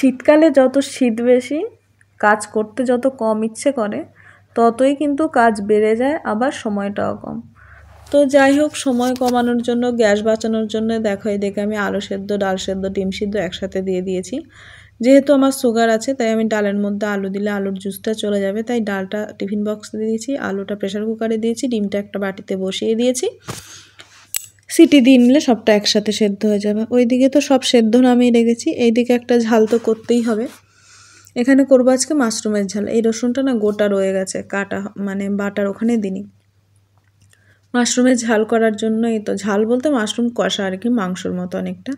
শীতকালে যত শীত বেশি, কাজ করতে যত কম ইচ্ছে করে, ততই কিন্তু কাজ বেড়ে যায়, আবার সময়টাও কম। তো যাই হোক, সময় কমানোর জন্য, গ্যাস বাঁচানোর জন্য দেখো এদিকে আমি আলু সেদ্ধ, ডাল সেদ্ধ, ডিম সিদ্ধ একসাথে দিয়ে দিয়েছি। যেহেতু আমার সুগার আছে তাই আমি ডালের মধ্যে আলু দিলে আলুর জুসটা চলে যাবে, তাই ডালটা টিফিন বক্সে দিয়েছি, আলুটা প্রেসার কুকারে দিয়েছি, ডিমটা একটা বাটিতে বসিয়ে দিয়েছি। সিটি দিয়ে নিলে সবটা একসাথে সেদ্ধ হয়ে যাবে। ওইদিকে তো সব সেদ্ধ নামিয়ে রেখেছি, এইদিকে একটা ঝাল তো করতেই হবে। এখানে করবো আজকে মাশরুমের ঝাল। এই রসুনটা না গোটা রয়ে গেছে, কাটা মানে বাটার ওখানে দিনি। মাশরুমের ঝাল করার জন্য এই তো, ঝাল বলতে মাশরুম কষা আর কি, মাংসর মতো অনেকটা।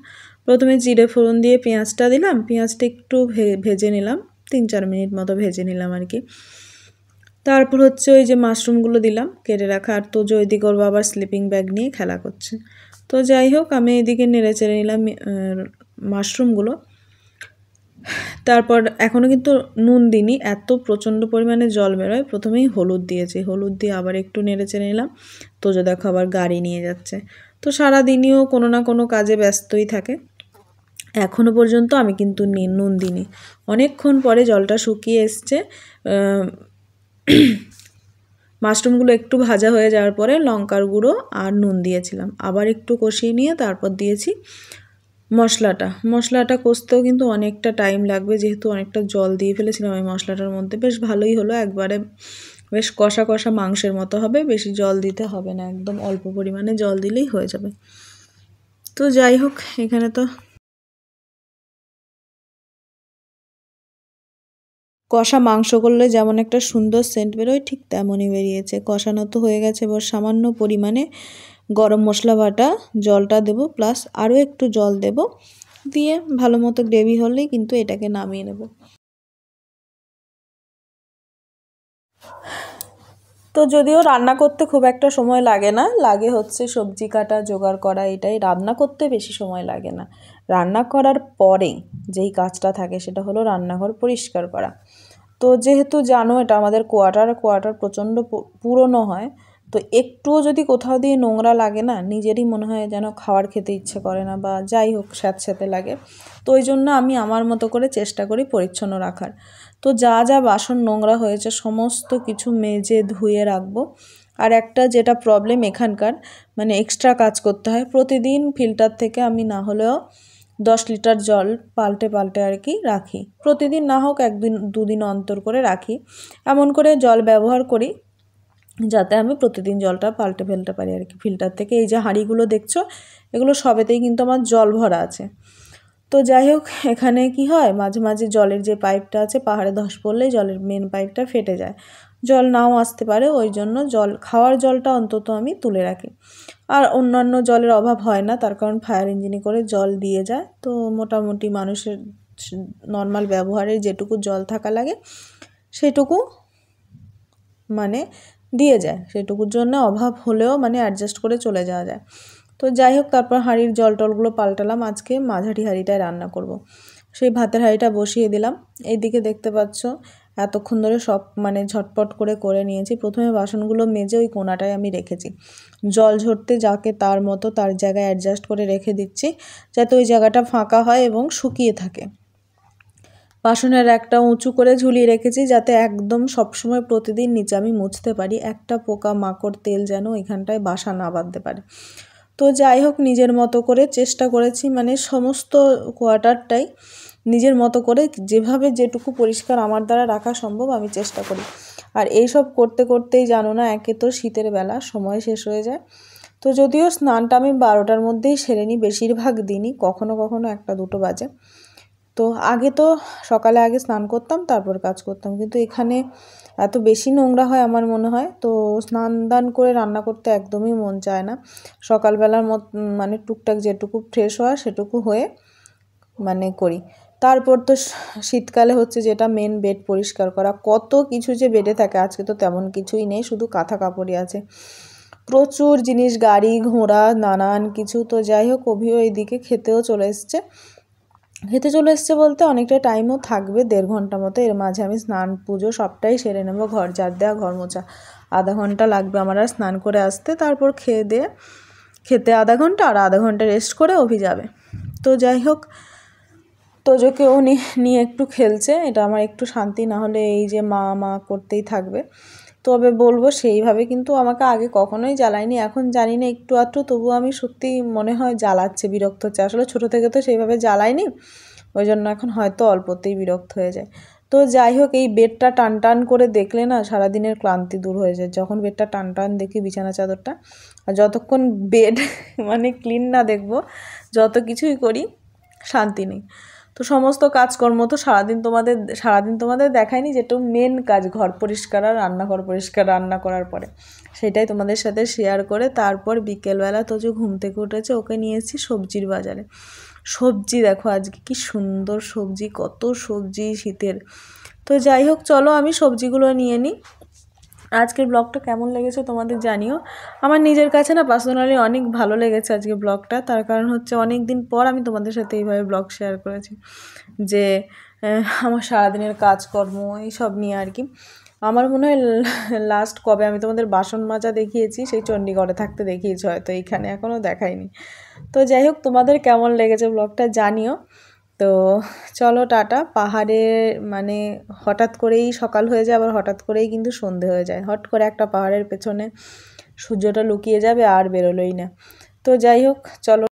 প্রথমে জিরে ফোড়ন দিয়ে পেঁয়াজটা দিলাম, পেঁয়াজটা একটু ভেজে নিলাম, 3-4 মিনিট মতো ভেজে নিলাম আর কি। তারপর হচ্ছে ওই যে মাশরুমগুলো দিলাম কেটে রাখা। আর তো ওইদিকে ওর বাবার স্লিপিং ব্যাগ নিয়ে খেলা করছে। তো যাই হোক, আমি এদিকে নেড়ে চেড়ে নিলাম মাশরুমগুলো। তারপর এখনও কিন্তু নুন দিইনি, এত প্রচণ্ড পরিমাণে জল বেরোয়। প্রথমেই হলুদ দিয়েছি, হলুদ দিয়ে আবার একটু নেড়ে চেড়ে নিলাম। তো যে দেখো আবার গাড়ি নিয়ে যাচ্ছে। তো সারাদিনইও কোনো না কোনো কাজে ব্যস্তই থাকে। এখনও পর্যন্ত আমি কিন্তু নুন দিইনি। অনেকক্ষণ পরে জলটা শুকিয়ে এসছে। মাশরুমগুলো একটু ভাজা হয়ে যাওয়ার পরে লঙ্কার গুঁড়ো আর নুন দিয়েছিলাম, আবার একটু কষিয়ে নিয়ে তারপর দিয়েছি মশলাটা কষতেও কিন্তু অনেকটা টাইম লাগবে, যেহেতু অনেকটা জল দিয়ে ফেলেছিলাম ওই মশলাটার মধ্যে। বেশ ভালোই হলো, একবারে বেশ কষা কষা মাংসের মতো হবে, বেশি জল দিতে হবে না, একদম অল্প পরিমাণে জল দিলেই হয়ে যাবে। তো যাই হোক, এখানে তো কষা মাংস করলে যেমন একটা সুন্দর সেন্ট বেরোয়, ঠিক তেমনই বেরিয়েছে। কষানো তো হয়ে গেছে, এবার সামান্য পরিমাণে গরম মশলা বাটা জলটা দেব, প্লাস আরও একটু জল দেব, দিয়ে ভালো মতো গ্রেভি হলেই কিন্তু এটাকে নামিয়ে নেব। তো যদিও রান্না করতে খুব একটা সময় লাগে না, লাগে হচ্ছে সবজি কাটা জোগাড় করা, এটাই রান্না করতে বেশি সময় লাগে না। রান্না করার পরে যেই কাজটা থাকে সেটা হলো রান্নাঘর পরিষ্কার করা। তো যেহেতু জানো এটা আমাদের কোয়ার্টার প্রচণ্ড পুরনো হয়, তো একটুও যদি কোথাও দিয়ে নোংরা লাগে না, নিজেরই মনে হয় যেন খাবার খেতে ইচ্ছে করে না, বা যাই হোক স্যাঁতস্যাঁতে লাগে। তো ওই জন্য আমি আমার মতো করে চেষ্টা করি পরিচ্ছন্ন রাখার। তো যা যা বাসন নোংরা হয়েছে সমস্ত কিছু মেজে ধুয়ে রাখবো। আর একটা যেটা প্রবলেম এখানকার, মানে এক্সট্রা কাজ করতে হয় প্রতিদিন, ফিল্টার থেকে আমি না হলেও 10 লিটার জল পাল্টে আর কি রাখি। প্রতিদিন না হোক 1-2 দিন অন্তর করে রাখি। এমন করে জল ব্যবহার করি যাতে আমি প্রতিদিন জলটা পাল্টে ফেলতে পারি আর কি ফিল্টার থেকে। এই যে হাঁড়িগুলো দেখছো, এগুলো সবেতেই কিন্তু আমার জল ভরা আছে। তো যাই হোক, এখানে কি হয়, মাঝে মাঝে জলের যে পাইপটা আছে, পাহাড়ে ধস পড়লেই জলের মেন পাইপটা ফেটে যায়, জল নাও আসতে পারে। ওই জন্য খাওয়ার জলটা অন্তত আমি তুলে রাখি। আর অন্যান্য জলের অভাব হয় না, তার কারণ ফায়ার ইঞ্জিনে করে জল দিয়ে যায়। তো মোটামুটি মানুষের নর্মাল ব্যবহারের যেটুকু জল থাকা লাগে সেটুকু মানে দিয়ে যায়, সেটুকুর জন্য অভাব হলেও মানে অ্যাডজাস্ট করে চলে যাওয়া যায়। তো যাই হোক, তারপর হাঁড়ির জল টলগুলো পাল্টালাম। আজকে মাঝারি হাঁড়িটায় রান্না করব। সেই ভাতের হাঁড়িটা বসিয়ে দিলাম। এইদিকে দেখতে পাচ্ছ এতক্ষণ ধরে সব মানে ঝটপট করে নিয়েছি। প্রথমে বাসনগুলো মেজে ওই কোণাটায় আমি রেখেছি, জল ঝরতে যাকে তার মতো তার জায়গায় অ্যাডজাস্ট করে রেখে দিচ্ছি, যাতে ওই জায়গাটা ফাঁকা হয় এবং শুকিয়ে থাকে। বাসনের একটা উঁচু করে ঝুলিয়ে রেখেছি, যাতে একদম সবসময় প্রতিদিন নিচে আমি মুছতে পারি, একটা পোকা মাকড় তেল যেন এখানটায় বাসা না বাঁধতে পারে। তো যাই হোক, নিজের মতো করে চেষ্টা করেছি, মানে সমস্ত কোয়ার্টারটাই নিজের মতো করে যেভাবে যেটুকু পরিষ্কার আমার দ্বারা রাখা সম্ভব আমি চেষ্টা করি। আর এই সব করতে করতেই জানো না, একে তো শীতের বেলা, সময় শেষ হয়ে যায়। তো যদিও স্নানটা আমি 12টার মধ্যেই সেরে নিই বেশিরভাগ দিনই, কখনো কখনো 1-2 বাজে। তো আগে তো সকালে আগে স্নান করতাম, তারপর কাজ করতাম, কিন্তু এখানে এত বেশি নোংরা হয় আমার মনে হয়, তো স্নান দান করে রান্না করতে একদমই মন চায় না। সকালবেলার মানে টুকটাক যেটুকু ফ্রেশ হওয়া সেটুকু হয়ে মানে করি। তারপর তো শীতকালে হচ্ছে যেটা মেন, বেড পরিষ্কার করা। কত কিছু যে বেডে থাকে, আজকে তো তেমন কিছুই নেই, শুধু কাঁথা কাপড়ই আছে। প্রচুর জিনিস, গাড়ি ঘোড়া নানান কিছু। তো যাই হোক, অভিও এইদিকে খেতে চলে এসছে বলতে অনেকটা টাইমও থাকবে, 1.5 ঘন্টা মতো। এর মাঝে আমি স্নান পুজো সবটাই সেরে নেব, ঘর ঝাড় দেওয়া, ঘর মোছা। আধা ঘন্টা লাগবে আমার আর স্নান করে আসতে। তারপর খেতে আধা ঘন্টা, আর আধা ঘন্টা রেস্ট করে অভি যাবে। তো যাই হোক, তোজোকেও নিয়ে একটু খেলছে, এটা আমার একটু শান্তি, না হলে এই যে মা মা করতেই থাকবে। তবে বলবো সেইভাবে কিন্তু আমাকে আগে কখনোই জ্বালায়নি, এখন জানি না একটু আধটু, তবু আমি সত্যি মনে হয় জ্বালাচ্ছে, বিরক্ত হচ্ছে। আসলে ছোটো থেকে তো সেইভাবে জ্বালায়নি, ওই জন্য এখন হয়তো অল্পতেই বিরক্ত হয়ে যায়। তো যাই হোক, এই বেডটা টান টান করে দেখলে না সারাদিনের ক্লান্তি দূর হয়ে যায়। যখন বেডটা টান টান দেখি, বিছানা চাদরটা, আর যতক্ষণ বেড মানে ক্লিন না দেখবো, যত কিছুই করি শান্তি নেই। তো সমস্ত কাজকর্ম তো সারাদিন তোমাদের দেখায়নি, যেটা মেন কাজ, ঘর পরিষ্কার আর রান্নাঘর পরিষ্কার, রান্না করার পরে সেটাই তোমাদের সাথে শেয়ার করে তারপর বিকেলবেলা তোজো ঘুম থেকে উঠেছে, ওকে নিয়ে এসেছি সবজির বাজারে। সবজি দেখো আজকে কি সুন্দর সবজি, কত সবজি শীতের। তো যাই হোক, চলো আমি সবজিগুলো নিয়ে নিই। আজকের ব্লগটা কেমন লেগেছে তোমাদের জানিও। আমার নিজের কাছে না পার্সোনালি অনেক ভালো লেগেছে আজকে ব্লগটা, তার কারণ হচ্ছে অনেক দিন পর আমি তোমাদের সাথে এইভাবে ব্লগ শেয়ার করেছি, যে আমার সারাদিনের কাজকর্ম এইসব নিয়ে আর কি। আমার মনে হয় লাস্ট কবে আমি তোমাদের বাসন মাজা দেখিয়েছি, সেই চণ্ডীগড়ে থাকতে দেখিয়েছি হয়তো, এইখানে এখনও দেখাইনি। তো যাই হোক, তোমাদের কেমন লেগেছে ব্লগটা জানিও। তো চলো টাটা। পাহাড়ে মানে হঠাৎ করেই সকাল হয়ে যায়, আবার হঠাৎ করেই কিন্তু সন্ধে হয়ে যায়, হট করে একটা পাহাড়ের পেছনে সূর্যটা লুকিয়ে যাবে আর বেরোলোই না। তো যাই হোক, চলো।